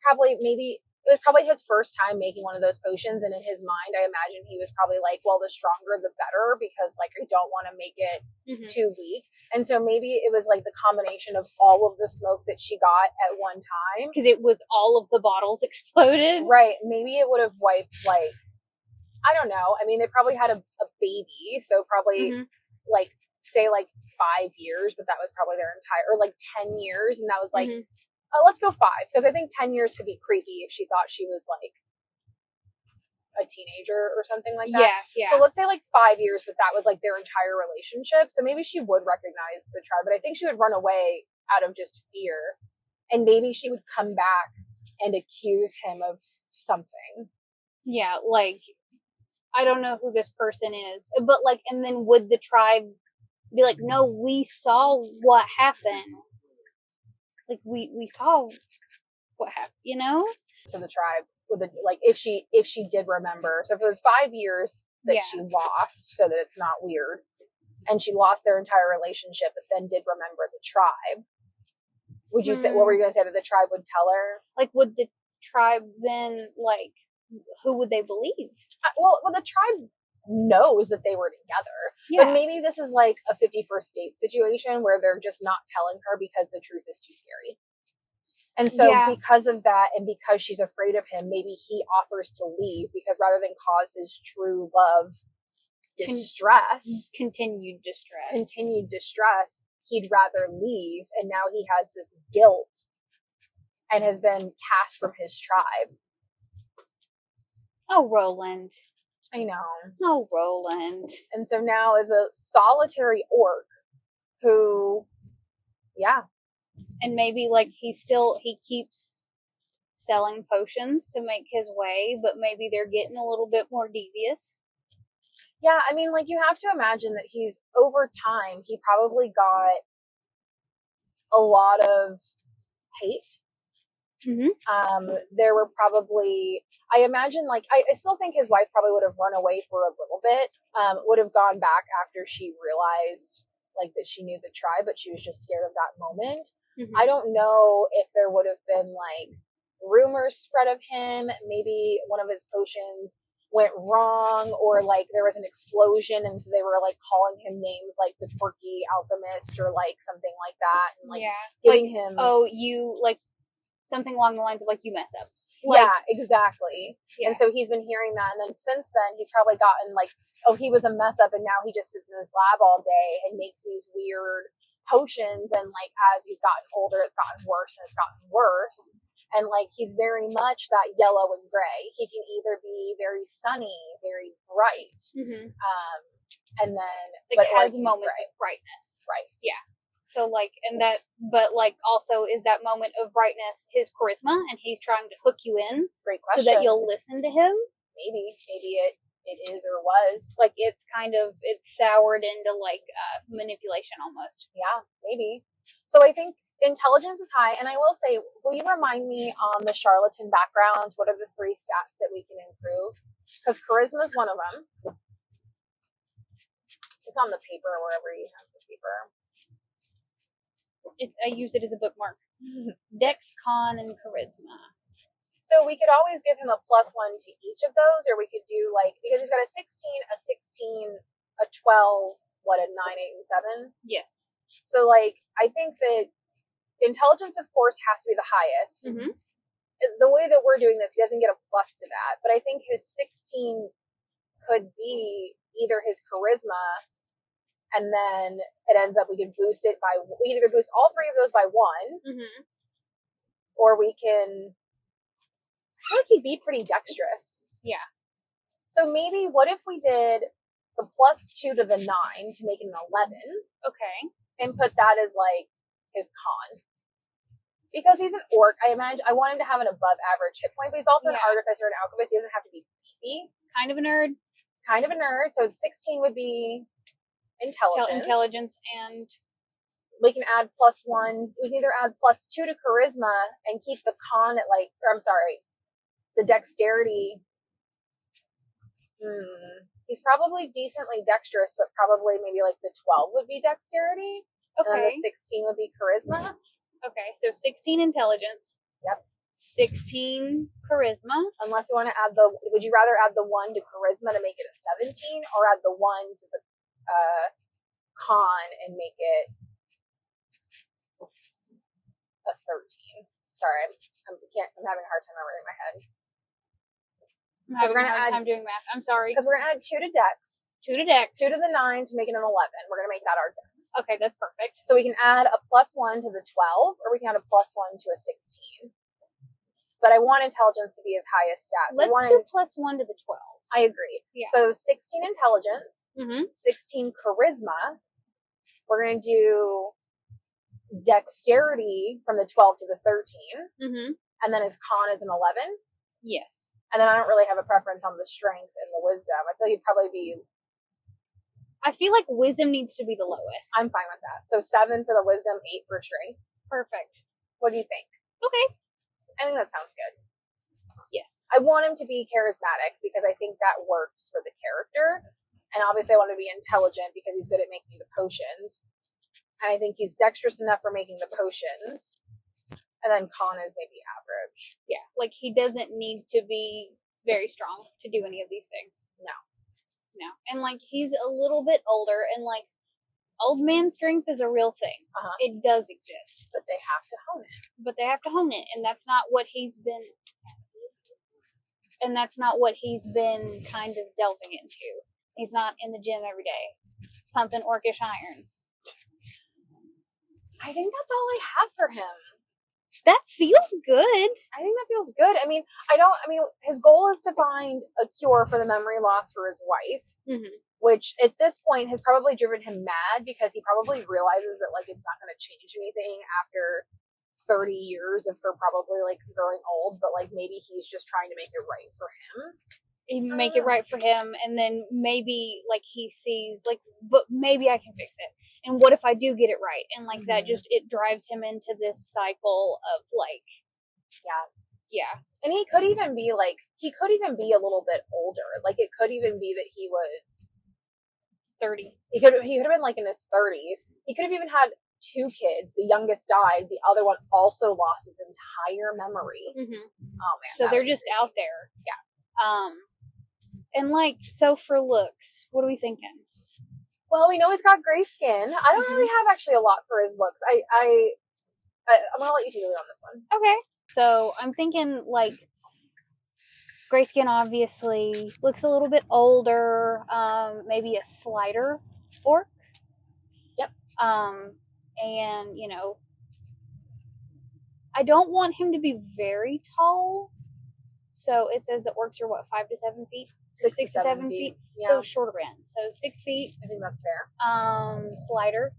was probably his first time making one of those potions, and in his mind, I imagine he was probably like, well, the stronger the better, because like I don't want to make it too weak. And so maybe it was like the combination of all of the smoke that she got at one time. Because it was all of the bottles exploded. Right. Maybe it would have wiped, like, I don't know. I mean, they probably had a baby, so probably like, say like 5 years, but that was probably their entire, or like 10 years. And that was like, let's go 5, because I think 10 years could be creepy if she thought she was like a teenager or something like that. Yeah. So let's say like 5 years, but that was like their entire relationship. So maybe she would recognize the tribe, but I think she would run away out of just fear. And maybe she would come back and accuse him of something. Yeah, like, I don't know who this person is, but like, and then would the tribe be like, no, we saw what happened. Like we saw what happened, you know? To the tribe, with the, like, if she did remember. So if it was 5 years that she lost, so that it's not weird, and she lost their entire relationship, but then did remember the tribe, would you say, what were you going to say, that the tribe would tell her? Like, would the tribe then, like, who would they believe? Well, the tribe knows that they were together, but maybe this is like a 51st date situation where they're just not telling her because the truth is too scary. And so because of that, and because she's afraid of him, maybe he offers to leave, because rather than cause his true love continued distress, he'd rather leave. And now he has this guilt and has been cast from his tribe. Oh, Roland. I know. Oh, Roland. And so now as a solitary orc who, and maybe like he keeps selling potions to make his way, but maybe they're getting a little bit more devious. Yeah, I mean, like, you have to imagine that he's, over time, he probably got a lot of hate. There were probably, I imagine, like, I still think his wife probably would have run away for a little bit, would have gone back after she realized, like, that she knew the tribe, but she was just scared of that moment. I don't know if there would have been like rumors spread of him. Maybe one of his potions went wrong, or like there was an explosion and so they were like calling him names like the Quirky Alchemist or like something like that, and like giving him you like something along the lines of like you mess up. Like, yeah, exactly. Yeah. And so he's been hearing that, and then since then he's probably gotten like, oh, he was a mess up, and now he just sits in his lab all day and makes these weird potions, and like as he's gotten older it's gotten worse and it's gotten worse. And like he's very much that yellow and gray. He can either be very sunny, very bright, and then like has moments of brightness, right? Yeah. So like, and that, but like also is that moment of brightness his charisma, and he's trying to hook you in, great question, so that you'll listen to him. Maybe it is or was like it's soured into like manipulation almost. Yeah, maybe. So I think intelligence is high, and I will say, will you remind me on the charlatan background, what are the 3 stats that we can improve? Because charisma is one of them. It's on the paper, wherever you have the paper. I use it as a bookmark. Dex, con, and charisma. So we could always give him a +1 to each of those, or we could do like, because he's got a 16, a 16, a 12, what, a 9, 8, and 7? Yes. So like, I think that intelligence, of course, has to be the highest. The way that we're doing this, he doesn't get a plus to that, but I think his 16 could be either his charisma, and then it ends up, we can boost it by, we either boost all 3 of those by 1, or we can, I feel like he'd be pretty dexterous. Yeah. So maybe, what if we did the +2 to the 9 to make it an 11? Okay. And put that as like his con. Because he's an orc, I want him to have an above average hit point, but he's also an artificer and alchemist. He doesn't have to be beefy. Kind of a nerd. So 16 would be intelligence. And we can add +1. We can either add +2 to charisma and keep the con at like, or I'm sorry, the dexterity. He's probably decently dexterous, but probably maybe like the 12 would be dexterity. Okay. And then the 16 would be charisma. Okay, so 16 intelligence. Yep. 16 charisma. Unless you want to add would you rather add the 1 to charisma to make it a 17, or add the 1 to the con and make it a 13? Sorry, I'm having a hard time remembering my head. I'm having a hard time doing math. I'm sorry. Because we're going to add 2 to dex. 2 to dex. 2 to the 9 to make it an 11. We're going to make that our dex. Okay, that's perfect. So we can add a +1 to the 12, or we can add a +1 to a 16. But I want intelligence to be his highest stat. So let's do +1 to the 12. I agree. Yeah. So 16 intelligence, 16 charisma. We're going to do dexterity from the 12 to the 13. And then his con is an 11. Yes. And then I don't really have a preference on the strength and the wisdom. I feel like he'd probably be... I feel like wisdom needs to be the lowest. I'm fine with that. So 7 for the wisdom, 8 for strength. Perfect. What do you think? Okay. I think that sounds good. Yes. I want him to be charismatic because I think that works for the character. And obviously I want him to be intelligent because he's good at making the potions. And I think he's dexterous enough for making the potions. And then con is maybe average. Yeah, like he doesn't need to be very strong to do any of these things. No. And like he's a little bit older, and like old man strength is a real thing. It does exist. But they have to hone it. And that's not what he's been. And that's not what he's been kind of delving into. He's not in the gym every day, pumping orcish irons. I think that's all I have for him. That feels good. I think that feels good. I mean, his goal is to find a cure for the memory loss for his wife, which at this point has probably driven him mad because he probably realizes that like it's not going to change anything after 30 years of her probably like growing old, but like maybe he's just trying to make it right for him. Make it right for him, and then maybe like he sees like, but maybe I can fix it. And what if I do get it right? And like that just it drives him into this cycle of like, yeah. And he could even be a little bit older. Like it could even be that he was 30. He could have been like in his 30s. He could have even had 2 kids. The youngest died. The other one also lost his entire memory. Mm-hmm. Oh man. So they're just out there. Yeah. And like, so for looks, what are we thinking? Well, we know he's got gray skin. I don't really have actually a lot for his looks. I'm gonna let you take the lead on this one. Okay. So I'm thinking like gray skin obviously looks a little bit older, maybe a slider orc. Yep. And you know, I don't want him to be very tall. So it says that orcs are what, 5 to 7 feet? 6 to 7 feet. Yeah. So shorter end. So 6 feet. I think that's fair. Slider.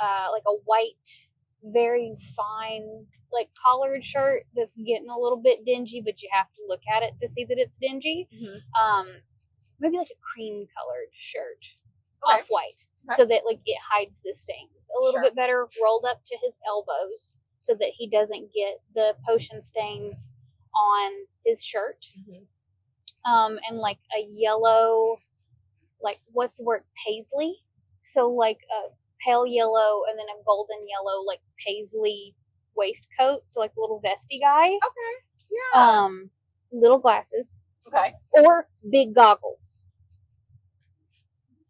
Like a white, very fine, like collared shirt that's getting a little bit dingy, but you have to look at it to see that it's dingy. Mm-hmm. Maybe like a cream colored shirt, Okay. off white, Okay. so that like it hides the stains a little Sure. bit better, rolled up to his elbows so that he doesn't get the potion stains on his shirt. Mm-hmm. And like a yellow, like what's the word, paisley? So like a pale yellow and then a golden yellow, like paisley waistcoat. So like a little vesty guy. Okay. Yeah. Little glasses. Okay. Or big goggles.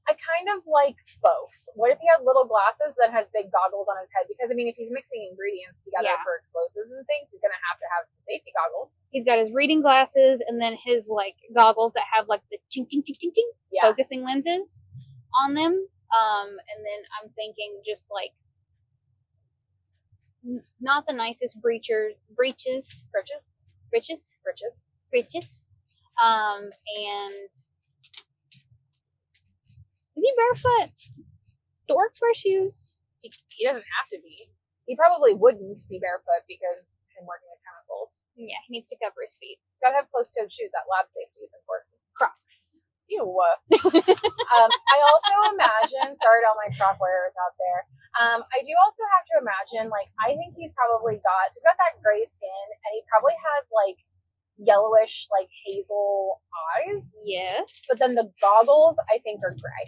I kind of like both. What if he had little glasses that has big goggles on his head? Because I mean, if he's mixing ingredients together Yeah. for explosives and things, he's gonna have to have some safety goggles. He's got his reading glasses and then his like goggles that have like the ching ching ching ching ching Yeah. focusing lenses on them. And then I'm thinking just like not the nicest breeches. Britches. And is he barefoot? Do orcs wear shoes? He doesn't have to be. He probably wouldn't be barefoot because him working with chemicals. Yeah, he needs to cover his feet. He's gotta have closed-toed shoes. That lab safety is important. Crocs. Ew. I also imagine, sorry to all my crop wearers out there, I do also have to imagine, like, I think he's probably he's got that gray skin, and he probably has, like, yellowish, like, hazel eyes. Yes. But then the goggles, I think, are gray.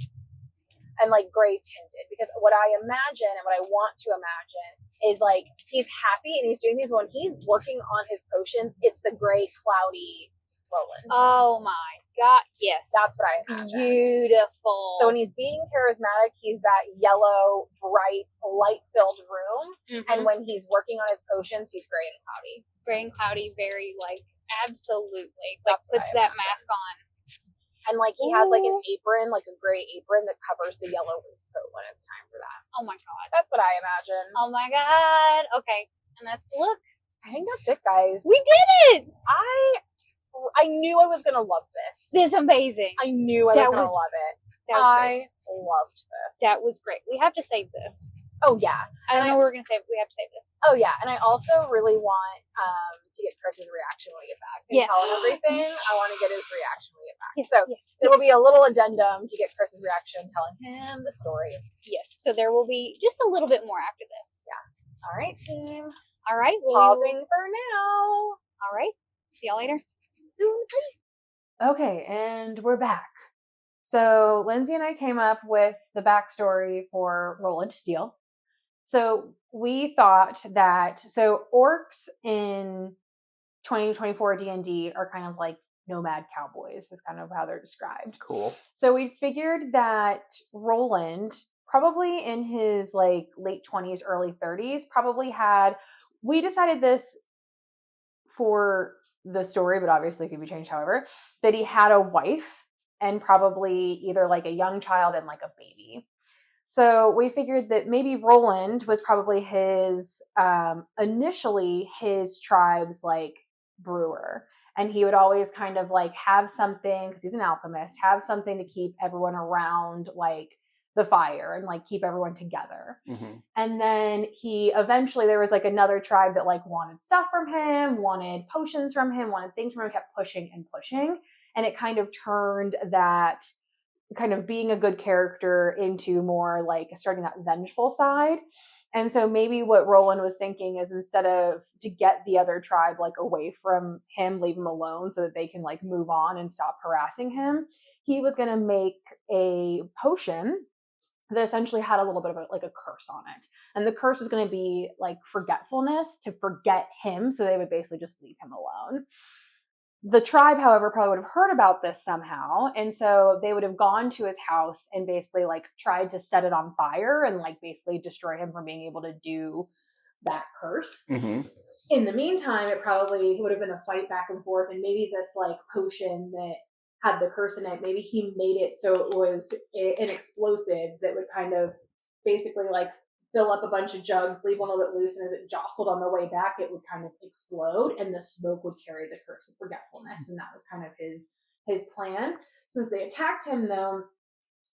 And, like, gray tinted. Because what I imagine, and what I want to imagine, is, like, he's happy, and he's doing these, when he's working on his potions, it's the gray, cloudy Roland. Oh my god, yes. That's what I imagine. Beautiful. So when he's being charismatic, he's that yellow, bright, light-filled room. Mm-hmm. And when he's working on his potions, he's gray and cloudy. Gray and cloudy, very, like, absolutely. Like, That's what puts I that imagine. mask on. And, like, he has, like, an apron, like a gray apron that covers the yellow waistcoat when it's time for that. Oh my god. That's what I imagine. Oh my god. Okay. And that's the look. I think that's it, guys. We did it! I knew I was going to love this. This is amazing. I knew I was going to love it. That was great. I loved this. That was great. We have to save this. Oh, yeah. I don't know what we're going to save. We have to save this. Oh, yeah. And I also really want to get Chris's reaction when we get back. Yeah. Tell him everything. I want to get his reaction when we get back. Yes, So yes, there will be a little addendum to get Chris's reaction, telling him the story. yes. So there will be just a little bit more after this. All right, team. All right. Pausing for now. All right. See y'all later. Okay, and we're back. So Lyndsey and I came up with the backstory for Roland Stihl. So we thought that, orcs in 2024 D&D are kind of like nomad cowboys, is kind of how they're described. Cool. So we figured that Roland, probably in his like late 20s, early 30s, we decided this for the story, but obviously it could be changed however, that he had a wife and probably either like a young child and like a baby. So we figured that maybe Roland was probably initially his tribe's like brewer. And he would always kind of like have something, because he's an alchemist, have something to keep everyone around like the fire and like keep everyone together. Mm-hmm. And then there was like another tribe that like wanted stuff from him, wanted potions from him, wanted things from him, kept pushing and pushing. And it kind of turned that kind of being a good character into more like starting that vengeful side. And so maybe what Roland was thinking is, instead of to get the other tribe like away from him, leave him alone so that they can like move on and stop harassing him, he was going to make a potion that essentially had a little bit of like a curse on it. And the curse was going to be like forgetfulness, to forget him. So they would basically just leave him alone. The tribe, however, probably would have heard about this somehow. And so they would have gone to his house and basically like tried to set it on fire and like basically destroy him from being able to do that curse. Mm-hmm. In the meantime, it probably would have been a fight back and forth. And maybe this like potion that had the curse in it, maybe he made it so it was an explosive that would kind of basically like fill up a bunch of jugs, leave one a little bit loose, and as it jostled on the way back, it would kind of explode, and the smoke would carry the curse of forgetfulness, and that was kind of his plan. Since they attacked him, though,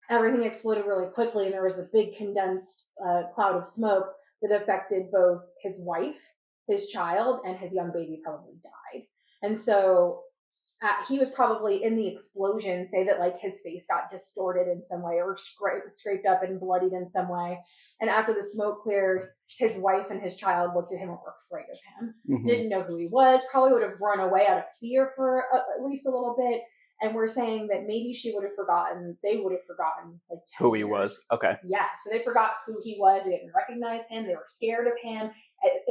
everything exploded really quickly, and there was a big condensed cloud of smoke that affected both his wife, his child, and his young baby probably died. And so he was probably in the explosion, say that like his face got distorted in some way or scraped up and bloodied in some way. And after the smoke cleared, his wife and his child looked at him and were afraid of him. Mm-hmm. Didn't know who he was, probably would have run away out of fear for at least a little bit. And we're saying that maybe they would have forgotten like who he years. Was. Okay. Yeah. So they forgot who he was. They didn't recognize him. They were scared of him.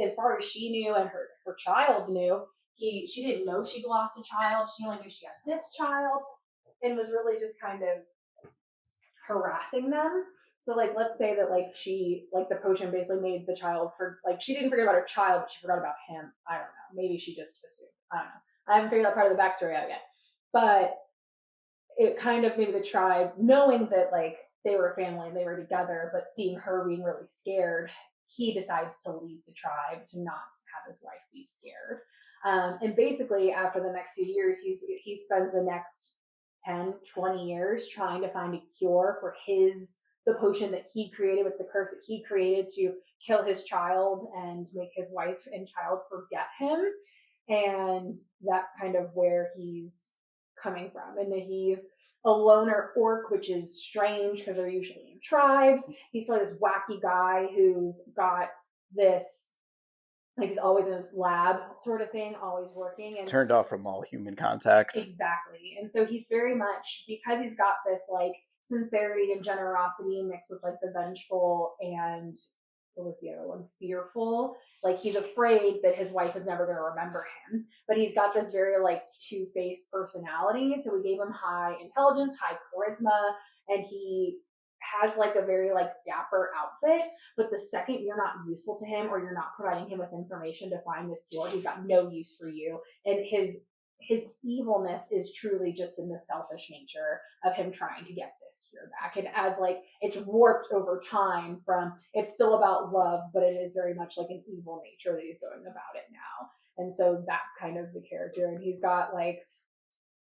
As far as she knew and her child knew, she didn't know she'd lost a child. She only knew she had this child and was really just kind of harassing them. So like, let's say that like she, like the potion basically made the child she didn't forget about her child, but she forgot about him. I don't know. Maybe she just assumed. I don't know. I haven't figured that part of the backstory out yet. But it kind of maybe the tribe, knowing that like they were a family and they were together, but seeing her being really scared, he decides to leave the tribe to not have his wife be scared. And basically after the next few years, he spends the next 10, 20 years trying to find a cure for the potion that he created with the curse that he created to kill his child and make his wife and child forget him. And that's kind of where he's coming from. And he's a loner orc, which is strange because they're usually in tribes. He's probably this wacky guy who's got this, like he's always in his lab sort of thing, always working. And turned off from all human contact. Exactly. And so he's very much, because he's got this like sincerity and generosity mixed with like the vengeful and what was the other one? Fearful. Like he's afraid that his wife is never going to remember him, but he's got this very like two-faced personality. So we gave him high intelligence, high charisma, and he has like a very like dapper outfit, but the second you're not useful to him or you're not providing him with information to find this cure, he's got no use for you. And his evilness is truly just in the selfish nature of him trying to get this cure back. And as like it's warped over time from, it's still about love, but it is very much like an evil nature that he's going about it now. And so that's kind of the character. And he's got like,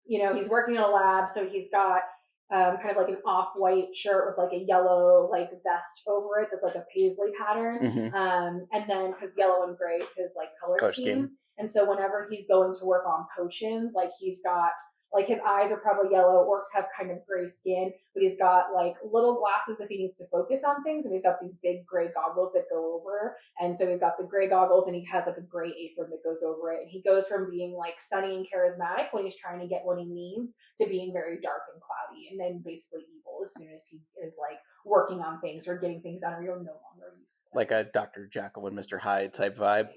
you know, he's working in a lab, so he's got kind of like an off-white shirt with like a yellow like vest over it that's like a paisley pattern. Mm-hmm. And then because yellow and gray is his like color scheme. And so whenever he's going to work on potions, like he's got, like his eyes are probably yellow. Orcs have kind of gray skin, but he's got like little glasses if he needs to focus on things. And he's got these big gray goggles that go over. And so he's got the gray goggles and he has like a gray apron that goes over it. And he goes from being like sunny and charismatic when he's trying to get what he needs to being very dark and cloudy. And then basically evil as soon as he is like working on things or getting things done or you're no longer useful. Like a Dr. Jekyll and Mr. Hyde type vibe.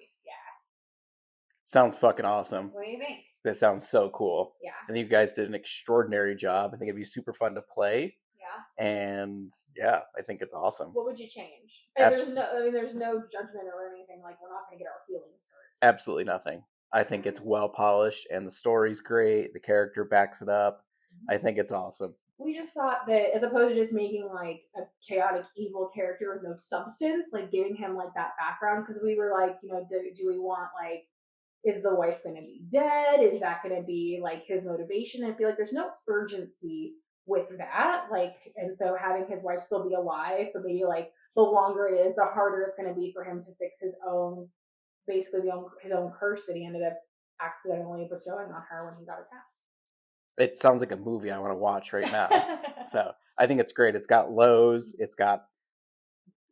Sounds fucking awesome. What do you think? That sounds so cool. Yeah. I think you guys did an extraordinary job. I think it'd be super fun to play. Yeah. And yeah, I think it's awesome. What would you change? There's no judgment or anything. Like, we're not going to get our feelings hurt. Absolutely nothing. I think it's well polished and the story's great. The character backs it up. Mm-hmm. I think it's awesome. We just thought that as opposed to just making like a chaotic evil character with no substance, like giving him like that background, because we were like, you know, do we want like, is the wife going to be dead? Is that going to be like his motivation? I feel like there's no urgency with that. Like, and so having his wife still be alive, but maybe like the longer it is, the harder it's going to be for him to fix his own, basically his own curse that he ended up accidentally bestowing on her when he got attacked. It sounds like a movie I want to watch right now. So I think it's great. It's got lows. It's got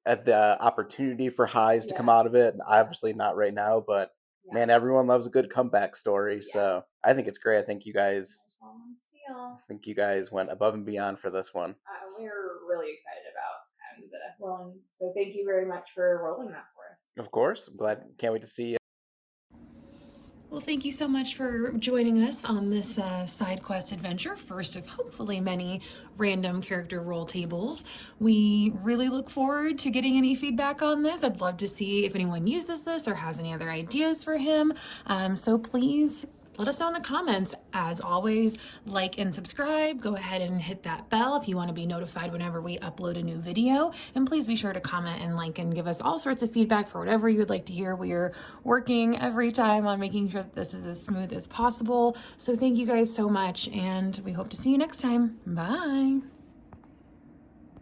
the opportunity for highs to come out of it. Obviously not right now, but man, everyone loves a good comeback story. Yeah. So I think it's great. I think you guys went above and beyond for this one. We're really excited about Roland. So thank you very much for rolling that for us. Of course. Can't wait to see you. Well, thank you so much for joining us on this side quest adventure, first of hopefully many random character roll tables. We really look forward to getting any feedback on this. I'd love to see if anyone uses this or has any other ideas for him. So please let us know in the comments. As always, like and subscribe. Go ahead and hit that bell if you want to be notified whenever we upload a new video. And please be sure to comment and like and give us all sorts of feedback for whatever you would like to hear. We are working every time on making sure that this is as smooth as possible. So thank you guys so much, and we hope to see you next time. Bye.